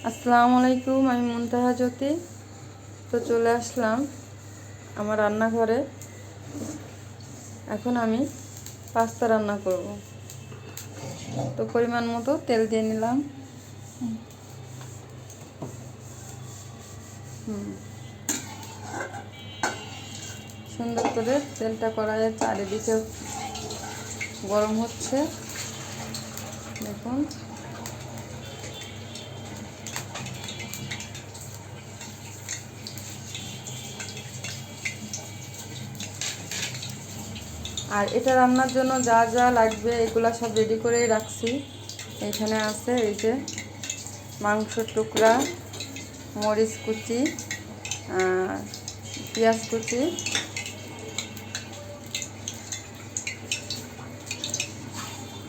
আসসালামু আলাইকুম, আমি মুনতাহা জ্যোতি। তো চলে আসলাম আমার রান্নাঘরে। এখন আমি পাস্তা রান্না করব। তো পরিমাণ মতো তেল দিয়ে নিলাম। সুন্দর করে তেলটা কড়াইয়ের চারিদিকে গরম হচ্ছে, দেখুন। আর এটা রান্নার জন্য যা যা লাগবে এগুলা সব রেডি করেই রাখছি। এখানে আছে এই যে মাংসের টুকরা, মরিচ কুচি, পেঁয়াজ কুচি,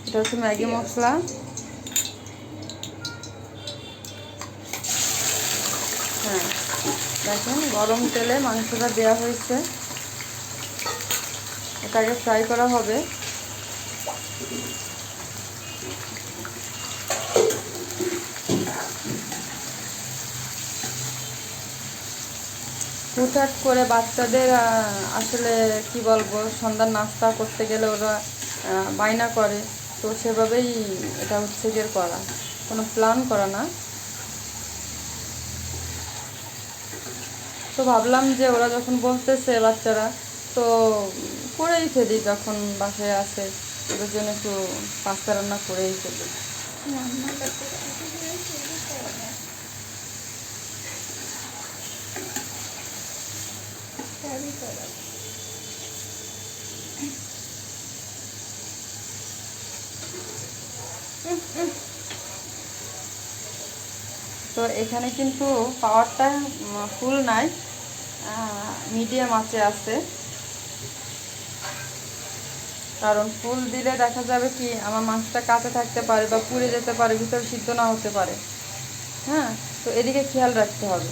এটা হচ্ছে ম্যাগি মশলা, হ্যাঁ দেখেন গরম তেলে মাংসটা দেওয়া হয়েছে। এটাকে ফ্রাই করা হবে। হুটহাট করে বাচ্চাদের আসলে কি বলবো, সন্ধ্যার নাস্তা করতে গেলে ওরা বায়না করে, তো সেভাবেই এটা হচ্ছে গিয়ে করা, কোনো প্ল্যান করা না। তো ভাবলাম যে ওরা যখন বলতেছে বাচ্চারা, তো করেই ফেলি, যখন বাসায় আসে ওদের জন্য একটু পাস্তা রান্না করেই ফেলি। তো এখানে কিন্তু পাওয়ারটা ফুল নাই, মিডিয়াম আঁচে আছে। কারণ ফুল দিলে দেখা যাবে কি আমার মাংসটা কাঁচা থাকতে পারে বা পুড়ে যেতে পারে, ভিতরে সিদ্ধ না হতে পারে। হ্যাঁ, তো এদিকে খেয়াল রাখতে হবে।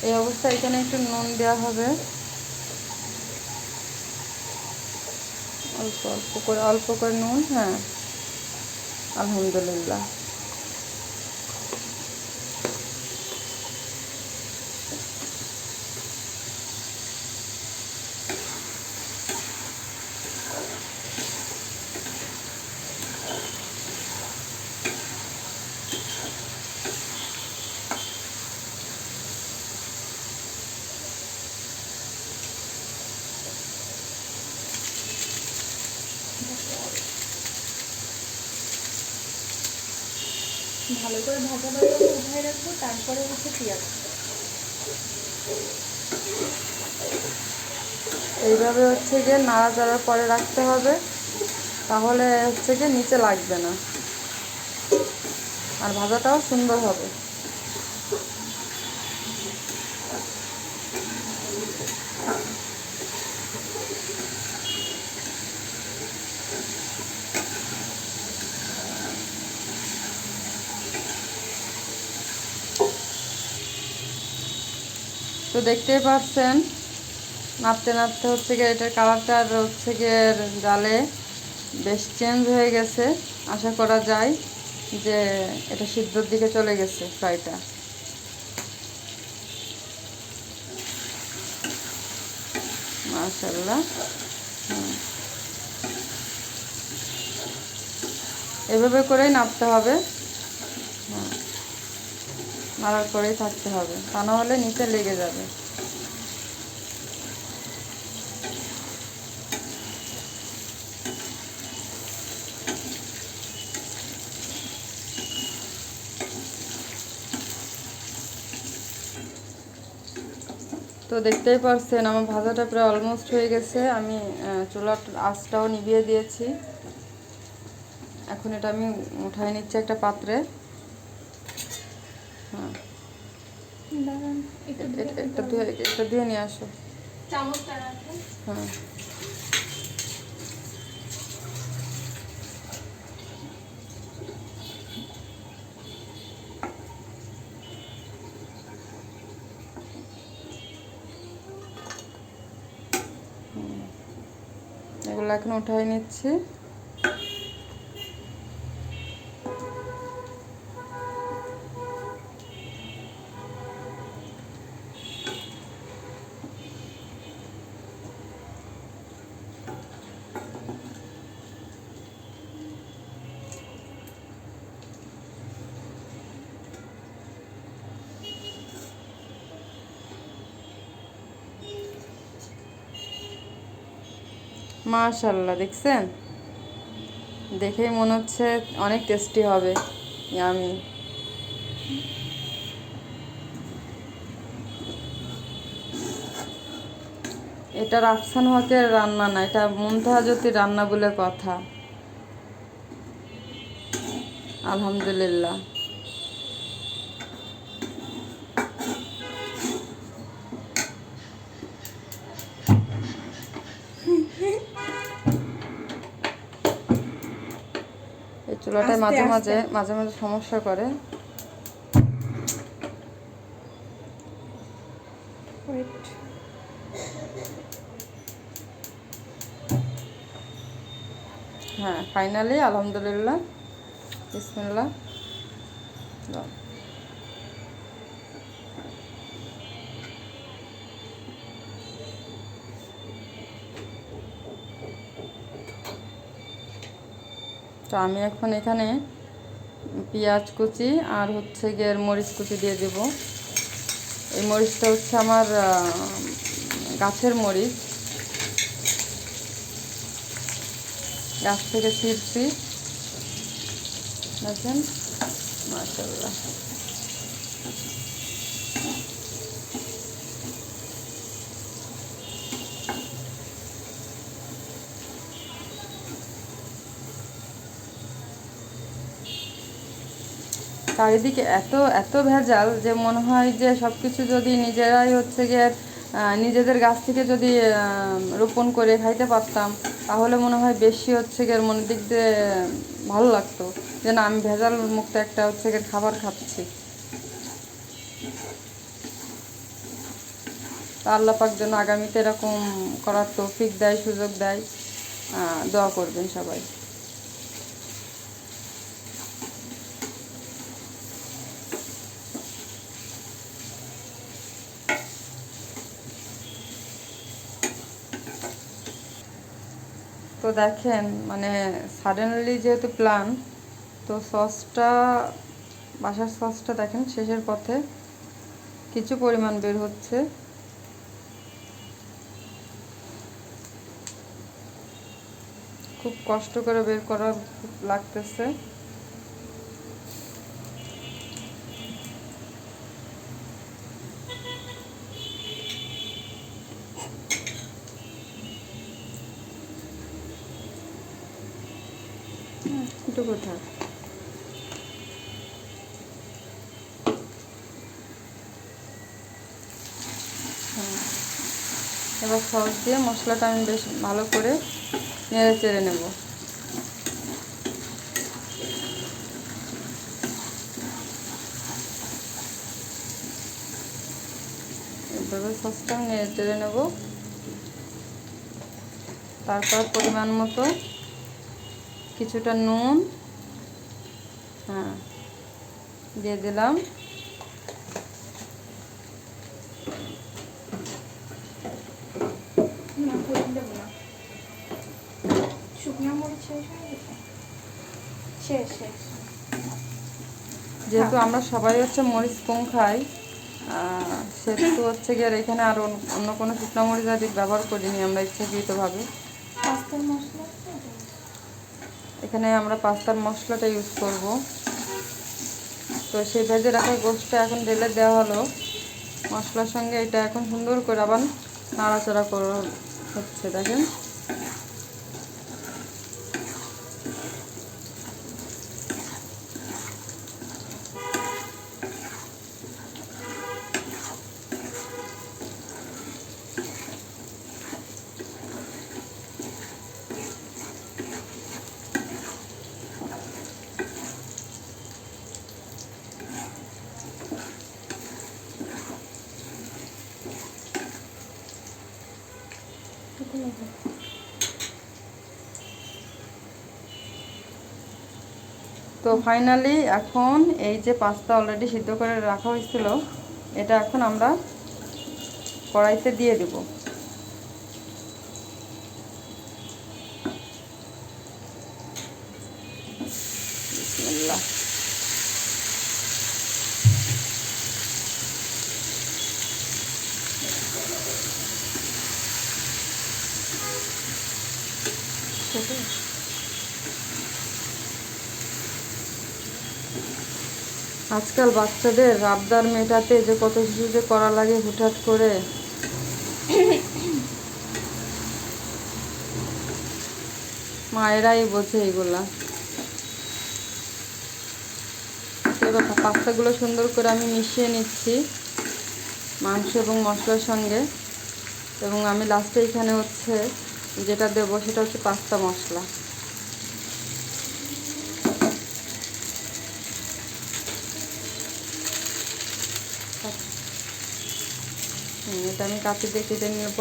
এই অবস্থায় এখানে একটু নুন দেওয়া হবে, অল্প করে নুন। হ্যাঁ, আলহামদুলিল্লাহ। ভালো করে ভাজা ভাজা উঠায় রাখবো, তারপরে হচ্ছে পেঁয়াজ। এইভাবে হচ্ছে গিয়ে নাড়াচাড়ার পরে রাখতে হবে, তাহলে হচ্ছে গিয়ে নিচে লাগবে না আর ভাজাটাও সুন্দর হবে। তো দেখতেই পাচ্ছেন নাড়তে নাড়তে হচ্ছে গিয়ে এটার কালারটা হচ্ছে গিয়ে জালে বেশ চেঞ্জ হয়ে গেছে। আশা করা যায় যে এটা সিদ্ধর দিকে চলে গেছে ফ্রাইটা। মাশাআল্লাহ। এভাবে করেই নাড়তে হবে, নাড়ার করেই থাকতে হবে, তা না হলে নিচে লেগে যাবে। তো দেখতেই পারছেন আমার ভাজাটা প্রায় অলমোস্ট হয়ে গেছে। আমি চুলার আঁচটাও নিভিয়ে দিয়েছি। এখন এটা আমি উঠাই নিচ্ছি একটা পাত্রে। হ্যাঁ, এটা ধুয়ে নিয়ে আসো। চামচটা রাখেন। হ্যাঁ, এগুলো এখন উঠাই নিচ্ছি। মাশাআল্লাহ, দেখছেন? দেখেই মনে হচ্ছে অনেক টেস্টি হবে, ইয়ামি। এটা রাফসান হকের রান্না না, এটা মুনতাহা জ্যোতির রান্না বলে কথা। আলহামদুলিল্লাহ। এই চুলাটায় আস্তে মাঝে আস্তে। মাঝে মাঝে মাঝে সমস্যা করে। Wait. হ্যাঁ, ফাইনালি আলহামদুলিল্লাহ। বিসমিল্লাহ। দাও। তো আমি এখন এখানে পেঁয়াজ কুচি আর হচ্ছে গিয়ে মরিচ কুচি দিয়ে দেব। এই মরিচটা হচ্ছে আমার গাছের মরিচ, গাছ থেকে ছিঁড়ছি। দেখেন, মাশাআল্লাহ। চারিদিকে এত এত ভেজাল যে মনে হয় যে সব কিছু যদি নিজেরাই হচ্ছে গিয়ে নিজেদের গাছ থেকে যদি রোপণ করে খাইতে পারতাম, তাহলে মনে হয় বেশি হচ্ছে গিয়ে মনের দিক দিয়ে ভালো লাগতো, যে না আমি ভেজাল মুক্ত একটা হচ্ছে গিয়ে খাবার খাচ্ছি। তা আল্লাহ পাক যেন আগামীতে এরকম করার তৌফিক দেয়, সুযোগ দেয়। দোয়া করবেন সবাই। তো দেখেন, মানে সাডেনলি যেহেতু প্ল্যান, তো সসটা, বাসার সসটা দেখেন শেষের পথে কিছু পরিমাণ বের হচ্ছে। খুব কষ্ট করে বের করা লাগতেছে। একটু কোথায় এবার সস দিয়ে মশলাটা আমি বেশ ভালো করে নেড়ে চেড়ে নেব। এভাবে সসটা আমি নেড়ে চেড়ে নেব। তারপর পরিমাণ মতো কিছুটা নুন, হ্যাঁ, দিয়ে দিলাম। না, পুরো দেবো না। শুকনো মরিচ শেষ হয়ে গেছে? শেষ শেষ। যেহেতু আমরা সবাই হচ্ছে মরিচ কম খাই, সেহেতু হচ্ছে গিয়ে আর এখানে আর অন্য কোনো শুকনো মরিচ আদি ব্যবহার করিনি আমরা ইচ্ছাকৃতভাবে। পাস্তার মশলা আছে? এখানে আমরা পাস্তার মশলাটা ইউজ করব। তো সেই ভেজে রাখা গোশটা এখন ঢেলে দেওয়া হলো মশলার সঙ্গে। এটা এখন সুন্দর করে আবার নাড়াচাড়া করা হচ্ছে, দেখেন। তো ফাইনালি এখন এই যে পাস্তা অলরেডি সিদ্ধ করে রাখা হয়েছিল, এটা এখন আমরা কড়াইতে দিয়ে দেব। বিসমিল্লাহ। আজকাল বাচ্চাদের আবদার মেটাতে যে কত কিছু যে করা লাগে হুটহাট করে, মায়েরাই বোঝে এগুলা। এবার পাস্তাগুলো সুন্দর করে আমি মিশিয়ে নিচ্ছি মাংস এবং মশলার সঙ্গে, এবং আমি লাস্টে এখানে হচ্ছে যেটা দেবো সেটা হচ্ছে পাস্তা মশলা। এটা আমি কাঁচি দিয়ে কেটে নেব।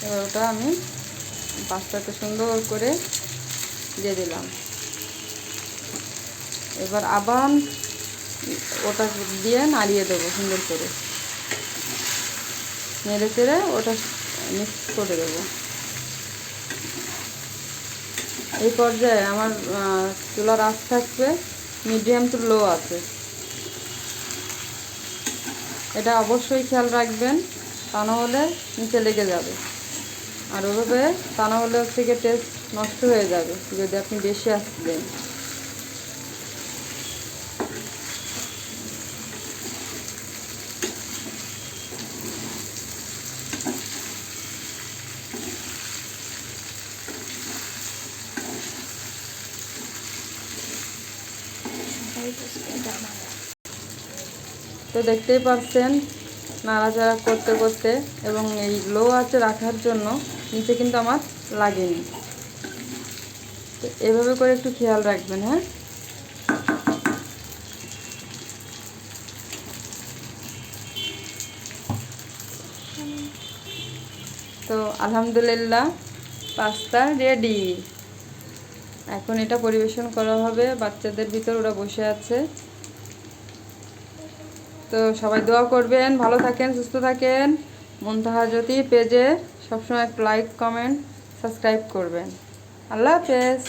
এবার ওটা আমি পাস্তাতে সুন্দর করে দিয়ে দিলাম। এবার আবার ওটা দিয়ে নাড়িয়ে দেবো সুন্দর করে, নেড়ে চেড়ে ওটা মিক্স করে দেবো। এই পর্যায়ে আমার চুলার আঁচ থাকবে মিডিয়াম টু লো আছে। এটা অবশ্যই খেয়াল রাখবেন, তা না হলে নিচে লেগে যাবে, আর ওভাবে তা না হলে হচ্ছে গিয়ে টেস্ট নষ্ট হয়ে যাবে যদি আপনি বেশি আঁচ দেন। তো দেখতেই পাচ্ছেন নাড়াচাড়া করতে করতে, এবং এই লো আঁচে রাখার জন্য নিচে কিন্তু আমার লাগেনি। তো এভাবে করে একটু খেয়াল রাখবেন। হ্যাঁ, তো আলহামদুলিল্লাহ পাস্তা রেডি। এখন এটা পরিবেশন করা হবে বাচ্চাদের ভিতর, ওরা বসে আছে। তো সবাই দোয়া করবেন, ভালো থাকেন, সুস্থ থাকেন। মুনতাহা জ্যোতি পেজে সবসময় লাইক, কমেন্ট, সাবস্ক্রাইব করবেন। আল্লাহ হাফেজ।